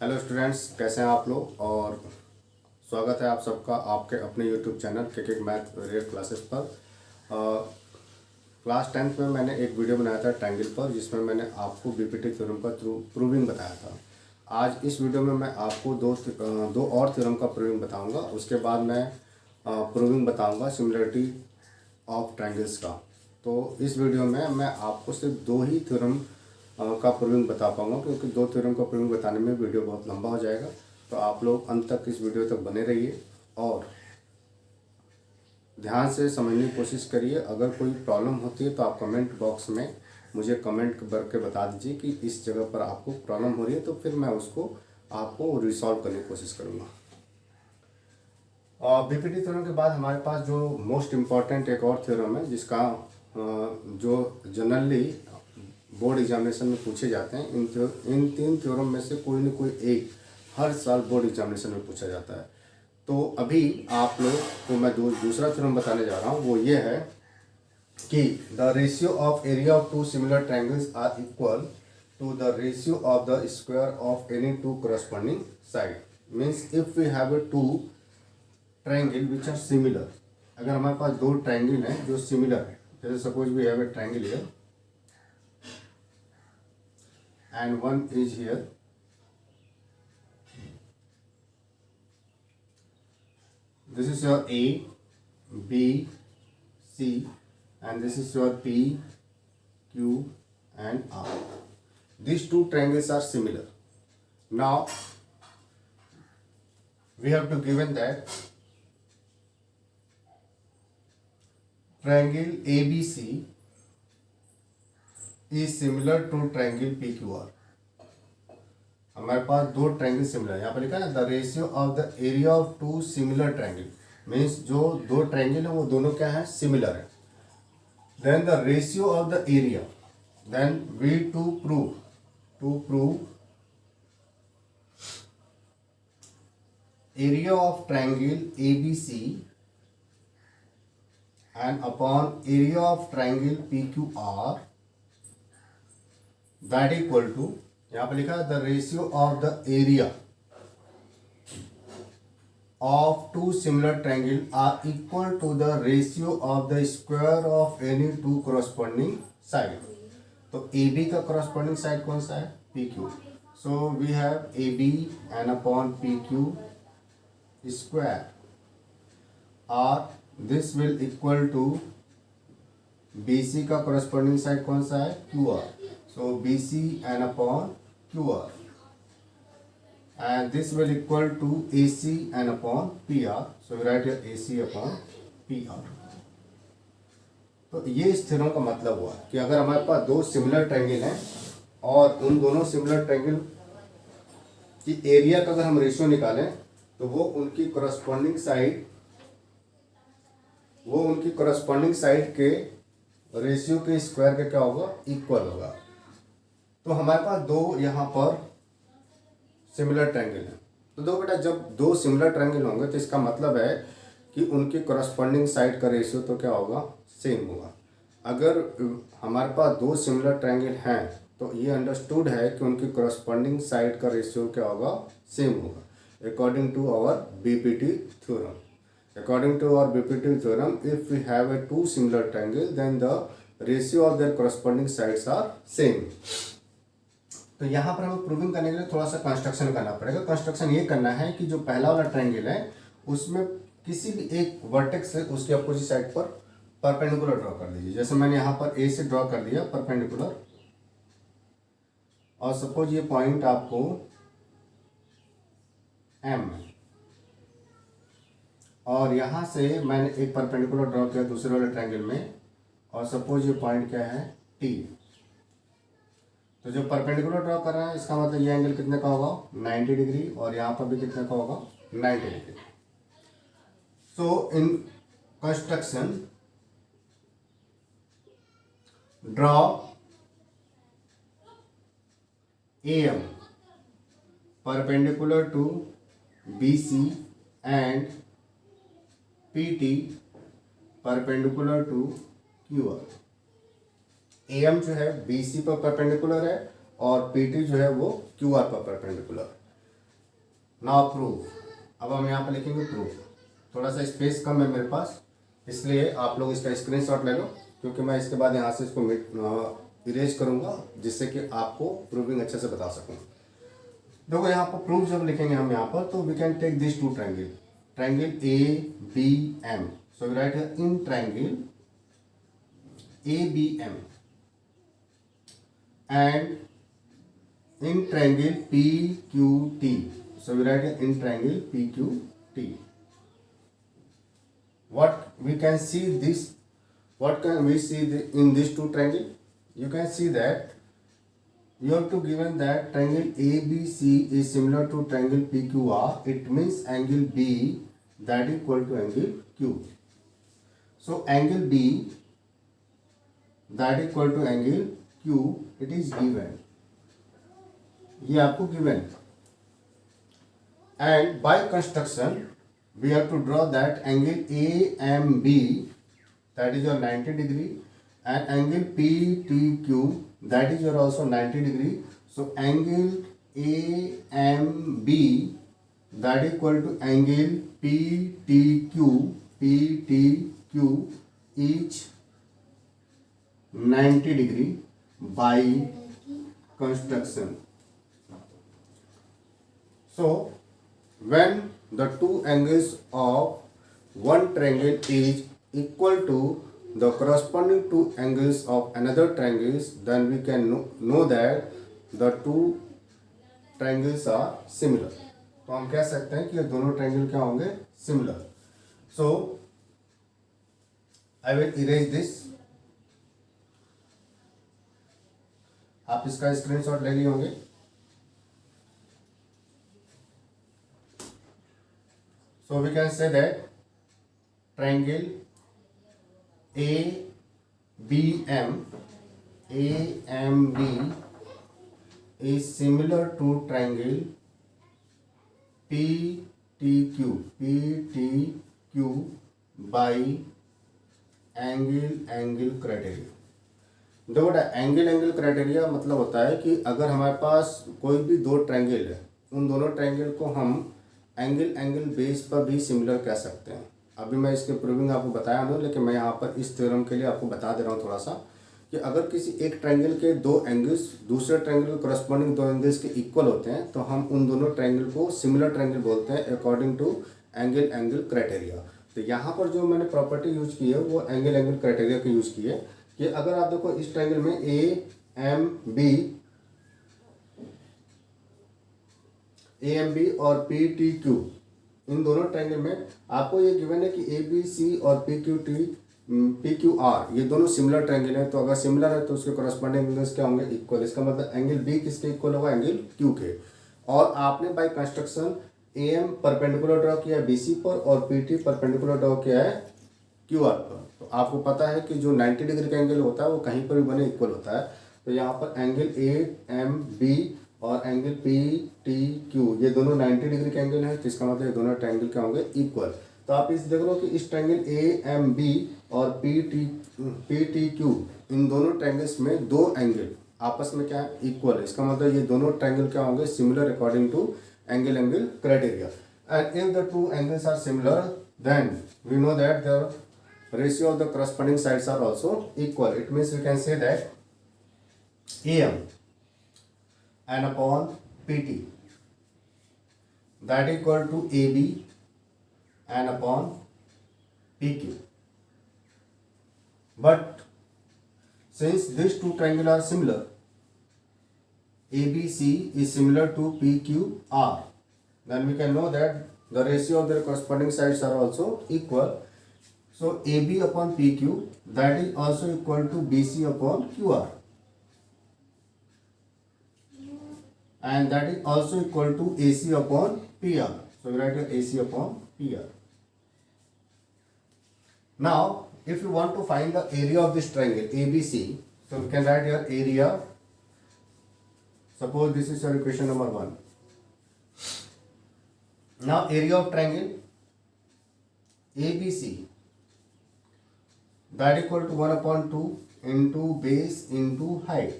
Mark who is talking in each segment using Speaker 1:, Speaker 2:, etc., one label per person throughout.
Speaker 1: Hello students, कैसे हैं आप लोग। और स्वागत है आप सबका आपके अपने यूट्यूब चैनल के मैथ रियल क्लासेस पर। क्लास 10th में मैंने एक वीडियो बनाया था ट्रायंगल पर, जिसमें मैंने आपको बीपीटी थ्योरम का प्रूविंग बताया था। आज इस वीडियो में मैं आपको दो और थ्योरम का प्रूविंग बताऊंगा। उसके बाद मैं प्रूविंग बताऊंगा सिमिलरिटी ऑफ ट्रायंगल्स का। तो इस वीडियो में मैं आपको सिर्फ दो ही थ्योरम का प्रूविंग बता पाऊंगा, क्योंकि दो थ्योरम का प्रूविंग बताने में वीडियो बहुत लंबा हो जाएगा। तो आप लोग अंत तक इस वीडियो तक बने रहिए और ध्यान से समझने की कोशिश करिए। अगर कोई प्रॉब्लम होती है तो आप कमेंट बॉक्स में मुझे कमेंट करके बता दीजिए कि इस जगह पर आपको प्रॉब्लम हो रही है, तो फिर मैं उसको आपको रिसॉल्व करने की कोशिश करूँगा। और बीपीटी थ्योरम के बाद हमारे पास जो मोस्ट इम्पॉर्टेंट एक और थ्योरम है, जिसका जो जनरली बोर्ड एग्जामिनेशन में पूछे जाते हैं। इन तीन थ्योरम में से कोई न कोई एक हर साल बोर्ड एग्जामिनेशन में पूछा जाता है। तो अभी आप लोग को मैं दूसरा थ्योरम बताने जा रहा हूँ। वो ये है कि the ratio of area of two similar triangles are equal to the ratio of the square of any two corresponding side. Means if we have two triangle which are similar. अगर हमारे पास दो ट्रायंगल हैं जो similar है, जैसे suppose we have a triangle here and one is here, this is your A, B, C, and this is your P, Q and R. These two triangles are similar. Now we have to given that triangle ABC is similar to triangle PQR. हमारे पास दो triangle similar है। यहाँ पर लिखा है the ratio of the area of two similar triangle. Means जो दो triangle है वो दोनों क्या है, सिमिलर है। Then the ratio of the area, then we to prove area of triangle ABC and upon area of triangle PQR, that equal to, यहाँ पे लिखा है the ratio of the area of two similar triangle are equal to the ratio of the square of any two corresponding side. तो AB का corresponding side कौन सा है, PQ। So we have AB and upon PQ square, और this will equal to BC का corresponding side कौन सा है, QR। So BC and upon QR, and this will equal to AC and upon PR. So we write here AC upon PR. तो ये इस theorem का मतलब हुआ कि अगर हमारे पास दो सिमिलर ट्रायंगल हैं और उन दोनों सिमिलर ट्रायंगल की एरिया का अगर हम रेशियो निकालें तो वो उनकी करस्पॉन्डिंग साइड के रेशियो के स्क्वायर के क्या होगा, इक्वल होगा। तो हमारे पास दो यहाँ पर सिमिलर ट्रायंगल हैं। तो दो बेटा, जब दो सिमिलर ट्रायंगल होंगे तो इसका मतलब है कि उनकी करस्पॉन्डिंग साइड का रेशियो तो क्या होगा, सेम होगा। अगर हमारे पास दो सिमिलर ट्रायंगल हैं तो ये अंडरस्टूड है कि उनकी करस्पॉन्डिंग साइड का रेशियो क्या होगा, सेम होगा, according to our BPT theorem. According to our BPT theorem, if we have a two similar triangle then the ratio of their corresponding sides are same. तो यहाँ पर हमें प्रूविंग करने के लिए थोड़ा सा कंस्ट्रक्शन करना पड़ेगा। कंस्ट्रक्शन ये करना है कि जो पहला वाला ट्रायंगल है उसमें किसी भी एक वर्टेक्स से उसके अपोजिट साइड पर परपेंडिकुलर ड्रॉ कर दीजिए। जैसे मैंने यहाँ पर A से ड्रॉ कर दिया परपेंडिकुलर, और सपोज ये पॉइंट आपको M है, और यहाँ से मैंने एक परपेंडिकुलर ड्रॉ किया दूसरे वाले ट्रायंगल में, और सपोज ये पॉइंट क्या है, T। तो जो परपेंडिकुलर ड्रॉ कर रहा है इसका मतलब ये एंगल कितने का होगा, 90 डिग्री, और यहाँ पर भी कितने का होगा, 90 degree. So in construction draw AM perpendicular to BC and PT perpendicular to QR। AM जो है BC पर परपेंडिकुलर है और PT जो है वो QR पर परपेंडिकुलर। Now proof. अब हम यहाँ पर लिखेंगे प्रूफ। थोड़ा सा स्पेस कम है मेरे पास, इसलिए आप लोग इसका स्क्रीनशॉट ले लो, क्योंकि मैं इसके बाद यहाँ से इसको इरेज करूँगा, जिससे कि आपको प्रूविंग अच्छे से बता सकूँ। देखो यहाँ पर प्रूफ जब लिखेंगे हम यहाँ पर, तो we can take this two triangle, triangle A B M. So we write here in triangle A B M and in triangle PQT. So we write in triangle PQT. What we can see this? What can we see in these two triangle? You can see that you have to given that triangle ABC is similar to triangle PQR. It means angle B that equal to angle Q. So angle B that equal to angle Q, it is given. ये आपको given. And by construction, we have to draw that angle AMB, that is your 90 degree, and angle PTQ, that is your also 90 degree. So angle AMB that equal to angle PTQ each 90 degree by construction. So when the two angles of one triangle is equal to the corresponding two angles of another triangles, then we can know that the two triangles are similar. तो हम कह सकते हैं कि ये दोनों triangle क्या होंगे, similar. So I will erase this. आप इसका स्क्रीनशॉट ले लिए होंगे. So we can say that triangle AMB is similar to triangle PTQ by angle criteria. देखो एंगल क्राइटेरिया मतलब होता है कि अगर हमारे पास कोई भी दो ट्रायंगल है, उन दोनों ट्रायंगल को हम एंगल बेस पर भी सिमिलर कह सकते हैं. अभी मैं इसके प्रूविंग आपको बताया नहीं, लेकिन मैं यहाँ पर इस थ्योरम के लिए आपको बता दे रहा हूँ थोड़ा सा, कि अगर किसी एक ट्रायंगल के दो एंगल्स दूसरे ट्रायंगल के करस्पॉन्डिंग दो एंगल्स के इक्वल होते हैं, तो हम उन दोनों ट्रायंगल को सिमिलर ट्रायंगल बोलते हैं अकॉर्डिंग टू एंगल क्राइटेरिया. तो यहाँ पर जो मैंने प्रॉपर्टी यूज की है वो एंगल क्राइटेरिया की यूज की है. कि अगर आप देखो इस ट्रायंगल में AMB और PTQ, इन दोनों ट्रायंगल में आपको ये गिवन है कि ABC और PQR ये दोनों सिमिलर ट्रायंगल हैं. तो अगर सिमिलर है तो उसके करस्पॉन्डिंग एंगल्स क्या होंगे, इक्वल. इसका मतलब एंगल B किसके इक्वल होगा, एंगल Q के. और आपने by construction AM perpendicular draw किया है BC पर और PT परपेंडिकुलर ड्रॉ किया है QR पर. तो आपको पता है कि जो 90 डिग्री का एंगल होता है वो कहीं पर भी बने इक्वल होता है. तो यहाँ पर एंगल AMB और एंगल PTQ ये दोनों 90 डिग्री के एंगल हैं, तो इसका मतलब ये दोनों ट्रायंगल क्या होंगे, इक्वल. तो आप इस देख रहे हो कि इस ट्रायंगल AMB और PTQ इन दोनों ट्रायंगल्स में दो एंगल आपस में क्या है, इक्वल है. इसका मतलब ये दोनों ट्रायंगल क्या होंगे, similar according to angle criteria. And if the two angles are similar, then we know that the ratio of the corresponding sides are also equal. It means we can say that AM and upon PT that equal to AB and upon PQ. But since these two triangles are similar, ABC is similar to PQR, then we can know that the ratio of their corresponding sides are also equal. So AB upon PQ that is also equal to BC upon QR, and that is also equal to AC upon PR. So we write here AC upon PR. Now if you want to find the area of this triangle ABC, so we can write here area. Suppose this is your equation number 1. Now area of triangle ABC that equal to 1 upon 2 into base into height.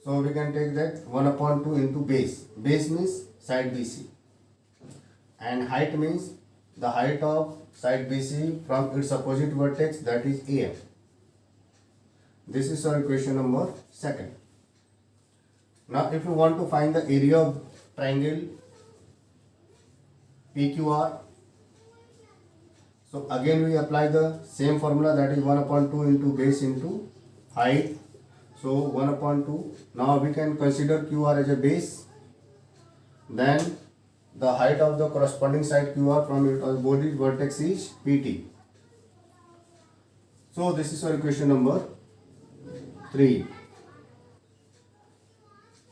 Speaker 1: So we can take that 1 upon 2 into base. Base means side BC. and height means the height of side BC from its opposite vertex, that is AM. This is our equation number 2. Now if you want to find the area of triangle PQR, so again we apply the same formula, that is 1/2 into base into height. So 1/2. Now we can consider QR as a base. Then the height of the corresponding side QR from its opposite vertex is PT. So this is our equation number 3.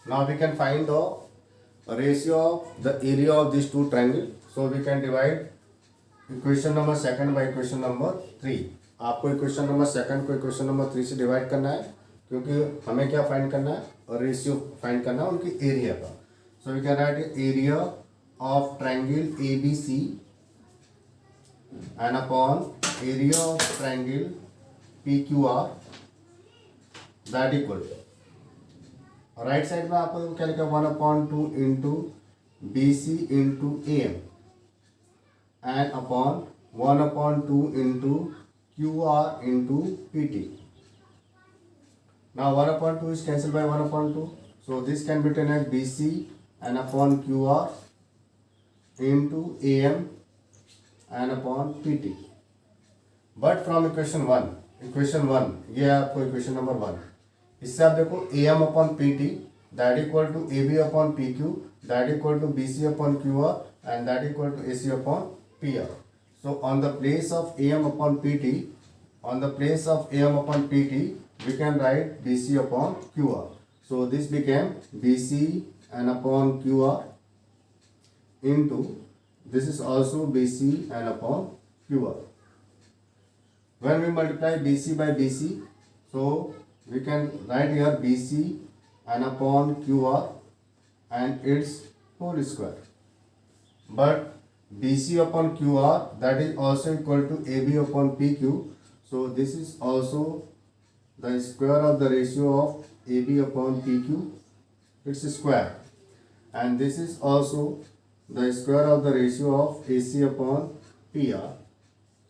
Speaker 1: Now we can find the ratio of the area of these two triangles. So we can divide equation number 2 by equation number 3. आपको equation number 2 को equation number 3 से divide करना है, क्योंकि हमें क्या find करना है, और रेशियो फाइंड करना है उनकी एरिया का. So we can write area of triangle ABC and upon area of triangle PQR, that equal right side में आपको क्या लिखा, 1/2 into BC into AM and upon 1/2 into QR into PT. Now 1/2 is cancelled by 1/2, so this can be written as BC and upon QR into AM and upon PT. But from equation 1 ये आपको equation number 1, इससे आप देखो AM upon PT that equal to AB upon PQ that equal to BC upon QR and that equal to AC upon PR. So on the place of AM upon PT, we can write BC upon QR. So this became BC and upon QR into, this is also BC and upon QR. When we multiply BC by BC, so we can write here BC and upon QR and its whole square. But BC upon QR, that is also equal to AB upon PQ. So this is also the square of the ratio of AB upon PQ, its square. And this is also the square of the ratio of AC upon PR.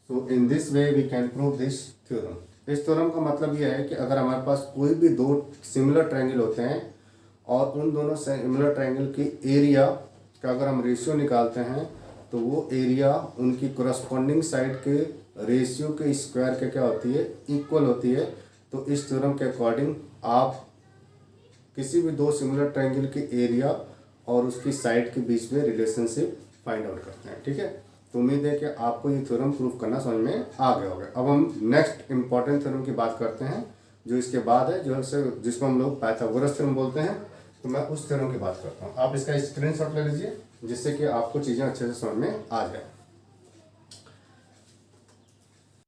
Speaker 1: So in this way we can prove this theorem. इस theorem का मतलब यह है कि अगर हमारे पास कोई भी दो सिमिलर ट्रायंगल होते हैं और उन दोनों सिमिलर ट्रायंगल की एरिया का अगर हम रेशियो निकालते हैं, तो वो एरिया उनकी कोरस्पॉन्डिंग साइड के रेशियो के स्क्वायर के क्या होती है, इक्वल होती है. तो इस थ्योरम के अकॉर्डिंग आप किसी भी दो सिमिलर ट्रायंगल की एरिया और उसकी साइड के बीच में रिलेशनशिप फाइंड आउट करते हैं. ठीक है, तो उम्मीद है कि आपको ये थ्योरम प्रूव करना समझ में आ गया होगा. अब हम नेक्स्ट इंपॉर्टेंट थ्योरम की बात करते हैं, जो इसके बाद है, जिसको हम लोग पाइथागोरस थ्योरम बोलते हैं. तो मैं उस थ्योरम की बात करता हूँ. आप इसका स्क्रीनशॉट ले लीजिए, जिससे कि आपको चीज़ें अच्छे से समझ में आ जाए.